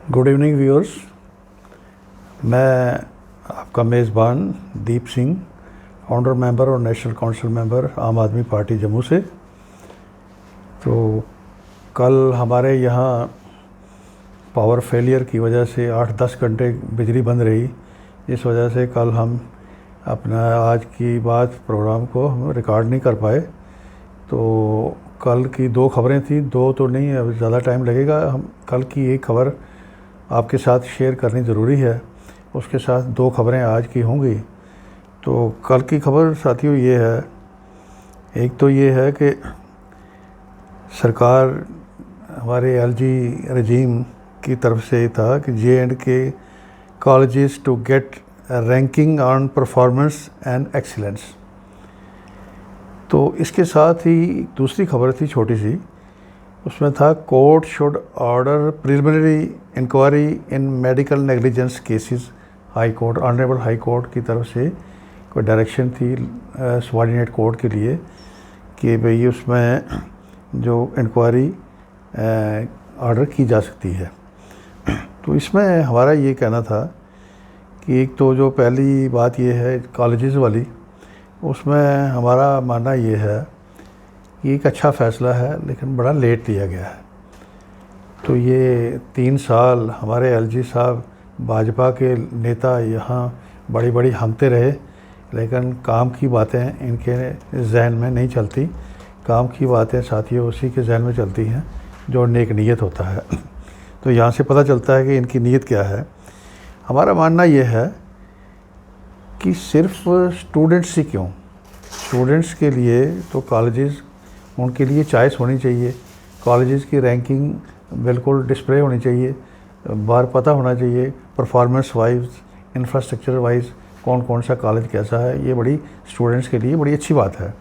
Good evening viewers. मैं आपका मेज़बान दीप सिंह, फाउंडर मेंबर और नेशनल काउंसिल मेंबर आम आदमी पार्टी जम्मू से। तो कल हमारे यहाँ पावर फेलियर की वजह से 8-10 घंटे बिजली बंद रही। इस वजह से कल हम अपना आज की बात प्रोग्राम को हम रिकॉर्ड नहीं कर पाए। तो कल की 2 खबरें थी, 2 तो नहीं, अब ज़्यादा टाइम लगेगा। हम कल की एक खबर आपके साथ शेयर करनी ज़रूरी है, उसके साथ 2 खबरें आज की होंगी। तो कल की खबर साथियों ये है, एक तो ये है कि सरकार हमारे एलजी रजीम की तरफ से था कि J&K colleges to get ranking on performance and excellence. तो इसके साथ ही दूसरी खबर थी छोटी सी, उसमें था court should order preliminary inquiry in medical negligence cases. High court, honourable high court की तरफ से कोई डायरेक्शन थी सबॉर्डिनेट कोर्ट के लिए कि भाई उसमें जो इंक्वायरी ऑर्डर की जा सकती है। तो इसमें हमारा ये कहना था कि एक तो जो पहली बात ये है कॉलेजेस वाली, उसमें हमारा मानना ये है कि एक अच्छा फ़ैसला है लेकिन बड़ा लेट लिया गया है। तो ये 3 साल हमारे एलजी साहब भाजपा के नेता यहाँ बड़ी बड़ी हंगते रहे, लेकिन काम की बातें इनके जहन में नहीं चलती। काम की बातें साथियों उसी के जहन में चलती हैं जो नेक नीयत होता है। तो यहाँ से पता चलता है कि इनकी नीयत क्या है। हमारा मानना ये है कि सिर्फ स्टूडेंट्स ही क्यों, स्टूडेंट्स के लिए तो कॉलेजेस, उनके लिए चॉइस होनी चाहिए। कॉलेजेस की रैंकिंग बिल्कुल डिस्प्ले होनी चाहिए, बाहर पता होना चाहिए परफॉर्मेंस वाइज, इंफ्रास्ट्रक्चर वाइज कौन कौन सा कॉलेज कैसा है। ये बड़ी स्टूडेंट्स के लिए बड़ी अच्छी बात है।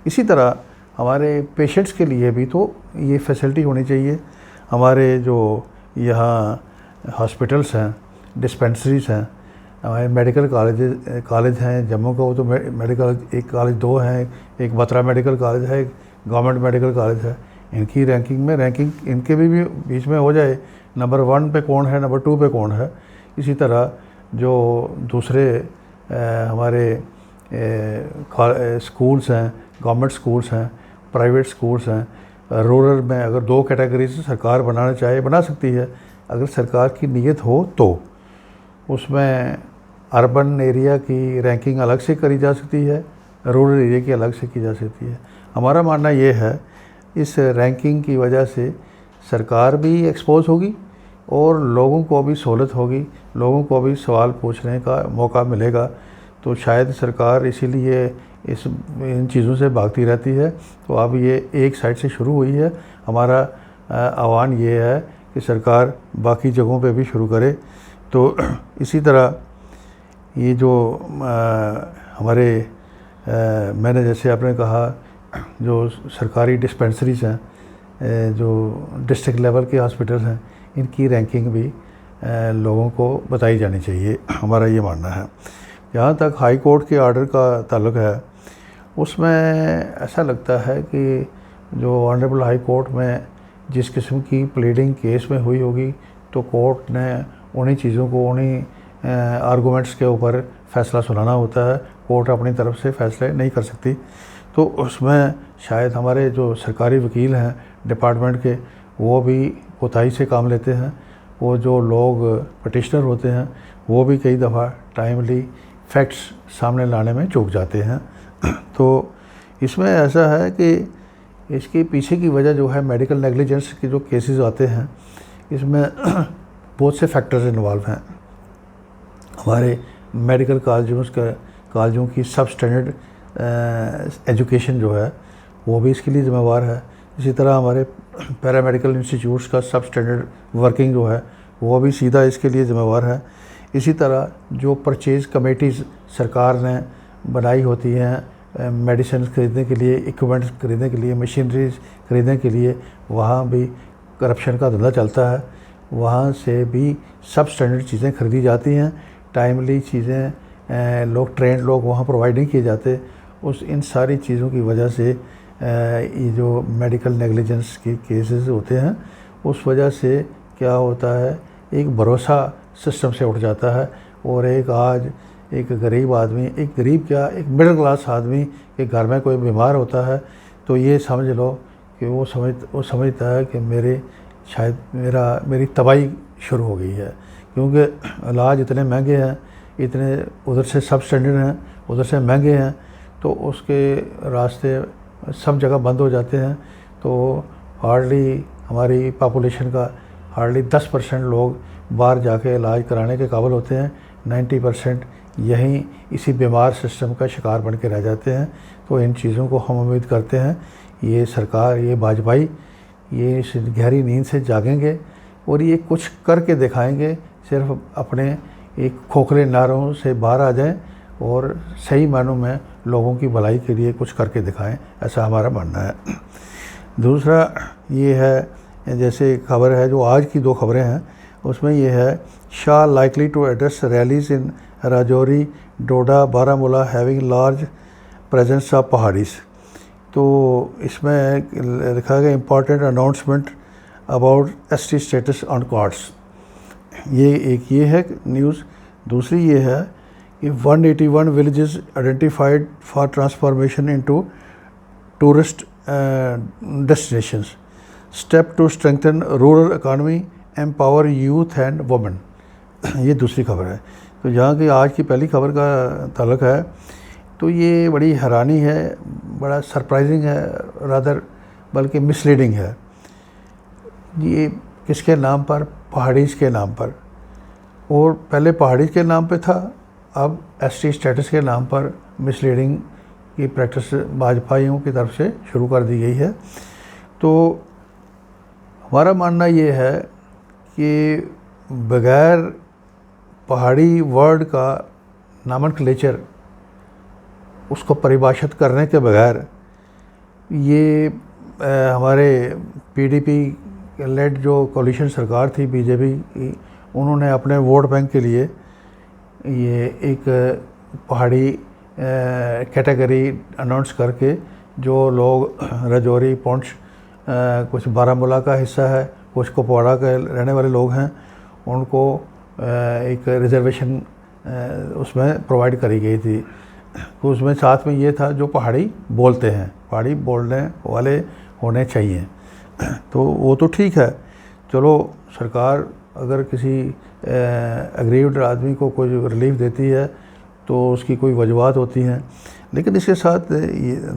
इसी तरह हमारे पेशेंट्स के लिए भी तो ये फैसिलिटी होनी चाहिए। हमारे जो यहाँ हॉस्पिटल्स हैं, डिस्पेंसरीज हैं, हमारे मेडिकल कॉलेज हैं जम्मू का, वो तो मेडिकल एक कॉलेज 2 हैं, एक बत्रा मेडिकल कॉलेज है, एक गवर्नमेंट मेडिकल कॉलेज है। इनकी रैंकिंग इनके भी बीच में हो जाए, नंबर 1 पे कौन है, नंबर 2 पे कौन है। इसी तरह जो दूसरे हमारे स्कूल्स हैं, गवर्नमेंट स्कूल्स हैं, प्राइवेट स्कूल्स हैं, रूरल में अगर 2 कैटेगरीज सरकार बनाना चाहे बना सकती है, अगर सरकार की नीयत हो तो। उसमें अर्बन एरिया की रैंकिंग अलग से करी जा सकती है, रूरल एरिया की अलग से की जा सकती है। हमारा मानना ये है इस रैंकिंग की वजह से सरकार भी एक्सपोज होगी और लोगों को भी सहूलत होगी, लोगों को भी सवाल पूछने का मौका मिलेगा। तो शायद सरकार इसीलिए इन चीज़ों से भागती रहती है। तो अब ये एक साइड से शुरू हुई है। हमारा आह्वान ये है कि सरकार बाकी जगहों पे भी शुरू करे। तो इसी तरह ये जो हमारे मैंने जैसे आपने कहा जो सरकारी डिस्पेंसरीज हैं, जो डिस्ट्रिक्ट लेवल के हॉस्पिटल्स हैं, इनकी रैंकिंग भी लोगों को बताई जानी चाहिए, हमारा ये मानना है। जहाँ तक हाई कोर्ट के ऑर्डर का ताल्लुक़ है, उसमें ऐसा लगता है कि जो ऑनरेबल हाई कोर्ट में जिस किस्म की प्लीडिंग केस में हुई होगी, तो कोर्ट ने उन्हीं चीज़ों को, उन्हीं आर्गूमेंट्स के ऊपर फ़ैसला सुनाना होता है। कोर्ट अपनी तरफ से फ़ैसले नहीं कर सकती। तो उसमें शायद हमारे जो सरकारी वकील हैं डिपार्टमेंट के, वो भी कोताही से काम लेते हैं। वो जो लोग पटिशनर होते हैं वो भी कई दफ़ा टाइमली फैक्ट्स सामने लाने में चूक जाते हैं। तो इसमें ऐसा है कि इसके पीछे की वजह जो है मेडिकल नेग्लिजेंस के जो केसेस आते हैं, इसमें बहुत से फैक्टर्स इन्वॉल्व हैं। हमारे मेडिकल कॉलेजों की सब स्टैंडर्ड एजुकेशन जो है वो भी इसके लिए ज़िम्मेवार है। इसी तरह हमारे पैरामेडिकल इंस्टीट्यूट्स का सब स्टैंडर्ड वर्किंग जो है वो भी सीधा इसके लिए ज़िम्मेवार है। इसी तरह जो परचेज़ कमेटीज़ सरकार ने बनाई होती हैं मेडिसिन खरीदने के लिए, इक्विपमेंट्स खरीदने के लिए, मशीनरीज खरीदने के लिए, वहाँ भी करप्शन का धंधा चलता है। वहाँ से भी सब स्टैंडर्ड चीज़ें खरीदी जाती हैं, टाइमली चीज़ें लोग ट्रेंड लोग वहाँ प्रोवाइड नहीं किए जाते। इन सारी चीज़ों की वजह से ये जो मेडिकल नेग्लिजेंस के केसेस होते हैं, उस वजह से क्या होता है, एक भरोसा सिस्टम से उठ जाता है। और एक आज एक गरीब आदमी, एक गरीब क्या, एक मिडिल क्लास आदमी के घर में कोई बीमार होता है तो ये समझ लो कि वो समझता है कि मेरी तबाही शुरू हो गई है, क्योंकि इलाज इतने महंगे हैं, इतने उधर से सब स्टैंडर्ड हैं, उधर से महंगे हैं, तो उसके रास्ते सब जगह बंद हो जाते हैं। तो हार्डली हमारी पॉपुलेशन का हार्डली 10% लोग बाहर जाके इलाज कराने के काबिल होते हैं, 90% यहीं इसी बीमार सिस्टम का शिकार बन के रह जाते हैं। तो इन चीज़ों को हम उम्मीद करते हैं ये सरकार, ये वाजपेयी, ये इस गहरी नींद से जागेंगे और ये कुछ करके दिखाएंगे, सिर्फ अपने एक खोखले नारों से बाहर आ जाएं और सही मानों में लोगों की भलाई के लिए कुछ करके दिखाएं, ऐसा हमारा मानना है। दूसरा ये है, जैसे खबर है जो आज की 2 खबरें हैं उसमें ये है, Shah likely to address rallies in Rajouri, Doda, Baramulla having large presence of Paharis. तो इसमें लिखा गया important announcement about ST status on cards. ये है न्यूज़। दूसरी ये है कि 181 villages identified for transformation into tourist destinations, step to strengthen rural economy, empower youth and women. ये दूसरी खबर है। तो जहाँ की आज की पहली खबर का ताल्लुक है, तो ये बड़ी हैरानी है, बड़ा सरप्राइजिंग है, रादर बल्कि मिसलीडिंग है। ये किसके नाम पर? पहाड़ीज़ के नाम पर। और पहले पहाड़ीज़ के नाम पे था, अब ST स्टेटस के नाम पर मिसलीडिंग की प्रैक्टिस भाजपाइयों की तरफ से शुरू कर दी गई है। तो हमारा मानना ये है कि बग़ैर पहाड़ी वर्ड का नॉमेनक्लेचर, उसको परिभाषित करने के बगैर, ये हमारे PDP लेड जो कोalition सरकार थी BJP की, उन्होंने अपने वोट बैंक के लिए ये एक पहाड़ी कैटेगरी अनाउंस करके, जो लोग राजौरी, पुंछ, कुछ बारामूला का हिस्सा है, कुछ कुपवाड़ा के रहने वाले लोग हैं, उनको एक रिजर्वेशन उसमें प्रोवाइड करी गई थी। तो उसमें साथ में ये था जो पहाड़ी बोलते हैं, पहाड़ी बोलने वाले होने चाहिए। तो वो तो ठीक है, चलो सरकार अगर किसी एग्रीव्ड आदमी को कोई रिलीफ देती है तो उसकी कोई वजूहत होती हैं। लेकिन इसके साथ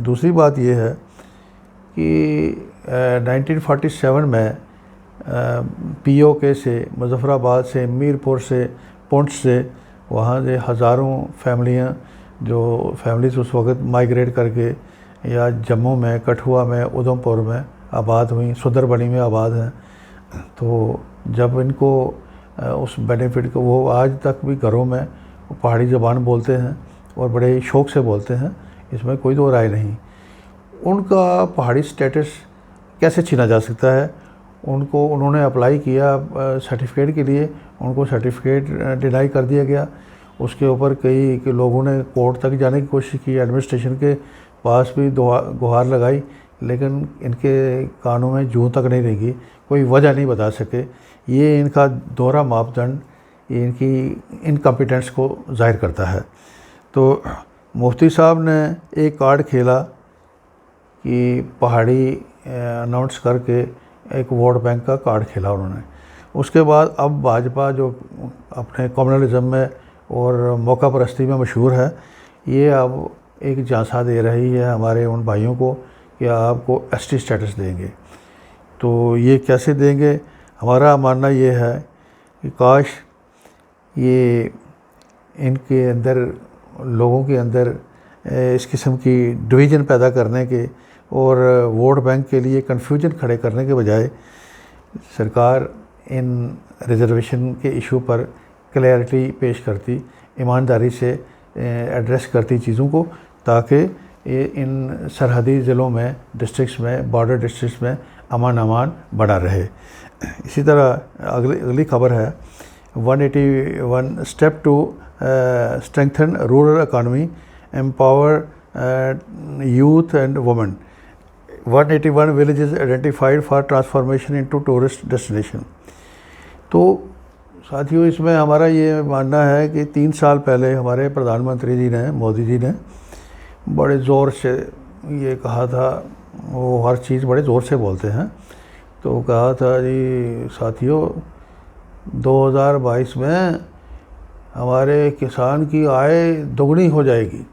दूसरी बात ये है कि 1947 में POK से, मुजफ्फराबाद से, मीरपुर से, पुंछ से, वहाँ से हज़ारों फैमिलीज़ उस वक़्त माइग्रेट करके या जम्मू में, कठुआ में, उधमपुर में आबाद हुई, सुंदरबनी में आबाद हैं। तो जब इनको उस बेनिफिट को, वो आज तक भी घरों में पहाड़ी ज़बान बोलते हैं और बड़े शौक़ से बोलते हैं, इसमें कोई दो राय नहीं। उनका पहाड़ी स्टेटस कैसे छीना जा सकता है? उन्होंने अप्लाई किया सर्टिफिकेट के लिए, उनको सर्टिफिकेट डिनाई कर दिया गया। उसके ऊपर कई लोगों ने कोर्ट तक जाने की कोशिश की, एडमिनिस्ट्रेशन के पास भी गुहार लगाई, लेकिन इनके कानों में जूं तक नहीं रहेगी, कोई वजह नहीं बता सके। ये इनका दोहरा मापदंड इनकी इनकम्पिटेंस को जाहिर करता है। तो मुफ्ती साहब ने एक कार्ड खेला कि पहाड़ी अनाउंस करके एक वोट बैंक का कार्ड खेला उन्होंने। उसके बाद अब भाजपा जो अपने कम्युनलिज्म में और मौका परस्ती में मशहूर है, ये अब एक झांसा दे रही है हमारे उन भाइयों को कि आपको ST स्टेटस देंगे। तो ये कैसे देंगे? हमारा मानना ये है कि काश ये इनके अंदर, लोगों के अंदर इस किस्म की डिवीज़न पैदा करने के और वोट बैंक के लिए कन्फ्यूजन खड़े करने के बजाय सरकार इन रिजर्वेशन के इशू पर क्लैरिटी पेश करती, ईमानदारी से एड्रेस करती चीज़ों को, ताकि इन सरहदी ज़िलों में, डिस्ट्रिक्ट्स में, बॉर्डर डिस्ट्रिक्ट्स में अमान बना रहे। इसी तरह अगली खबर है 181 step to strengthen rural economy, empower youth and women, 181 villages identified for transformation into tourist destination. तो साथियों, इसमें हमारा ये मानना है कि 3 साल पहले हमारे प्रधानमंत्री जी ने, मोदी जी ने बड़े ज़ोर से ये कहा था, वो हर चीज़ बड़े ज़ोर से बोलते हैं, तो कहा था जी साथियों 2022 में हमारे किसान की आय दोगुनी हो जाएगी।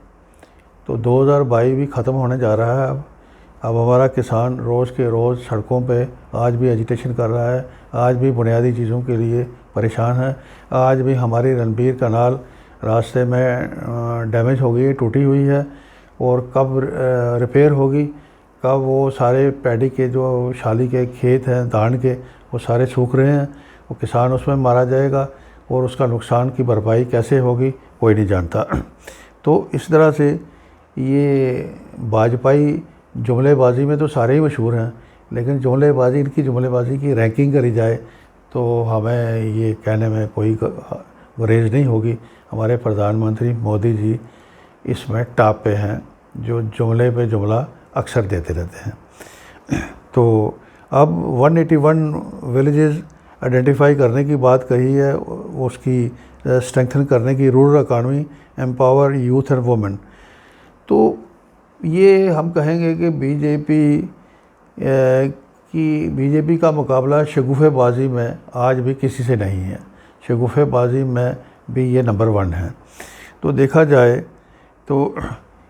तो 2022 भी ख़त्म होने जा रहा है। अब हमारा किसान रोज़ के रोज़ सड़कों पे आज भी एजिटेशन कर रहा है, आज भी बुनियादी चीज़ों के लिए परेशान है। आज भी हमारी रणबीर कनाल रास्ते में डैमेज हो गई है, टूटी हुई है, और कब रिपेयर होगी, कब वो सारे पैडी के जो शाली के खेत हैं धान के, वो सारे सूख रहे हैं, वो किसान उसमें मारा जाएगा और उसका नुकसान की भरपाई कैसे होगी कोई नहीं जानता। तो इस तरह से ये वाजपेयी जुमलेबाजी में तो सारे ही मशहूर हैं, लेकिन जुमलेबाजी, इनकी जुमलेबाजी की रैंकिंग करी जाए तो हमें ये कहने में कोई गुरेज नहीं होगी। हमारे प्रधानमंत्री मोदी जी इसमें टॉप पे हैं, जो जुमले पे जुमला अक्सर देते रहते हैं। तो अब 181 विलेजेस आइडेंटिफाई करने की बात कही है, उसकी स्ट्रेंथन करने की, rural economy, empower youth and women. तो ये हम कहेंगे कि बीजेपी का मुकाबला शगुफेबाजी में आज भी किसी से नहीं है। शगुफेबाजी में भी ये नंबर 1 है। तो देखा जाए तो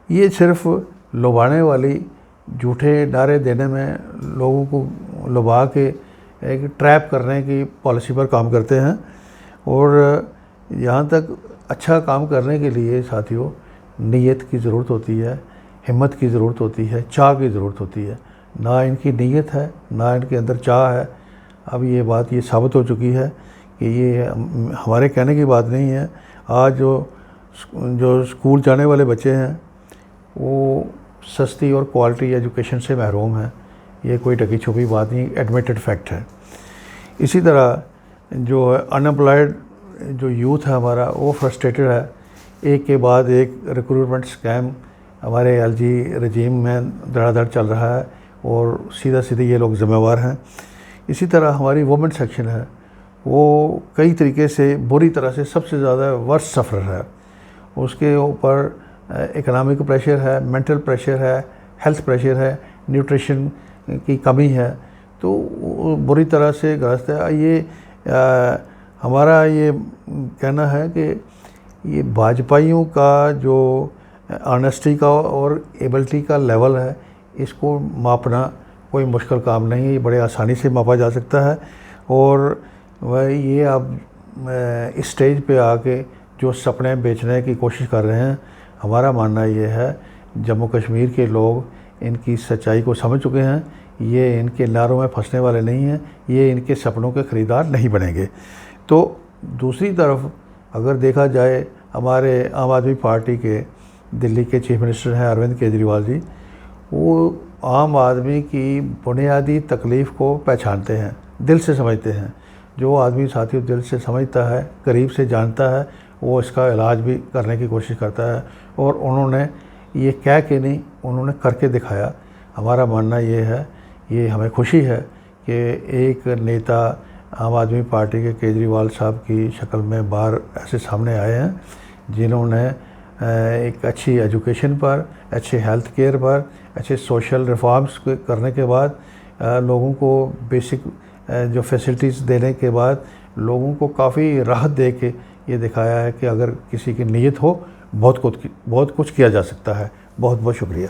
ये सिर्फ लुभाने वाली, झूठे नारे देने में, लोगों को लुभा के एक ट्रैप करने की पॉलिसी पर काम करते हैं। और यहाँ तक अच्छा काम करने के लिए साथियों नीयत की ज़रूरत होती है, हिम्मत की ज़रूरत होती है, चाह की ज़रूरत होती है। ना इनकी नीयत है, ना इनके अंदर चाह है। अब ये बात ये साबित हो चुकी है कि ये हमारे कहने की बात नहीं है। आज जो स्कूल जाने वाले बच्चे हैं वो सस्ती और क्वालिटी एजुकेशन से महरूम हैं। ये कोई ढकी छुपी बात नहीं, एडमिटेड फैक्ट है। इसी तरह जो अनएम्प्लॉयड जो यूथ है हमारा, वो फ्रस्ट्रेटेड है। एक के बाद एक रिक्रूटमेंट स्कैम हमारे एलजी रजीम में धड़ाधड़ चल रहा है और सीधा सीधे ये लोग ज़िम्मेवार हैं। इसी तरह हमारी वुमेन सेक्शन है, वो कई तरीके से बुरी तरह से सबसे ज़्यादा वर्स्ट सफ़र है। उसके ऊपर इकोनॉमिक प्रेशर है, मेंटल प्रेशर है, हेल्थ प्रेशर है, न्यूट्रिशन की कमी है, तो बुरी तरह से ग्रस्त है। ये हमारा ये कहना है कि ये भाजपाइयों का जो ऑनेस्टी का और एबिलिटी का लेवल है, इसको मापना कोई मुश्किल काम नहीं है, ये बड़े आसानी से मापा जा सकता है। और वह ये अब इस स्टेज पे आके जो सपने बेचने की कोशिश कर रहे हैं, हमारा मानना ये है जम्मू कश्मीर के लोग इनकी सच्चाई को समझ चुके हैं। ये इनके नारों में फंसने वाले नहीं हैं, ये इनके सपनों के ख़रीदार नहीं बनेंगे। तो दूसरी तरफ अगर देखा जाए, हमारे आम आदमी पार्टी के दिल्ली के चीफ मिनिस्टर हैं अरविंद केजरीवाल जी, वो आम आदमी की बुनियादी तकलीफ़ को पहचानते हैं, दिल से समझते हैं। जो आदमी साथियों दिल से समझता है, करीब से जानता है, वो इसका इलाज भी करने की कोशिश करता है। और उन्होंने ये कह के नहीं, उन्होंने करके दिखाया। हमारा मानना ये है, ये हमें खुशी है कि एक नेता आम आदमी पार्टी के केजरीवाल साहब की शक्ल में बाहर ऐसे सामने आए हैं, जिन्होंने एक अच्छी एजुकेशन पर, अच्छे हेल्थ केयर पर, अच्छे सोशल रिफॉर्म्स करने के बाद, लोगों को बेसिक जो फैसिलिटीज़ देने के बाद लोगों को काफ़ी राहत दे के ये दिखाया है कि अगर किसी की नीयत हो बहुत कुछ किया जा सकता है। बहुत बहुत शुक्रिया।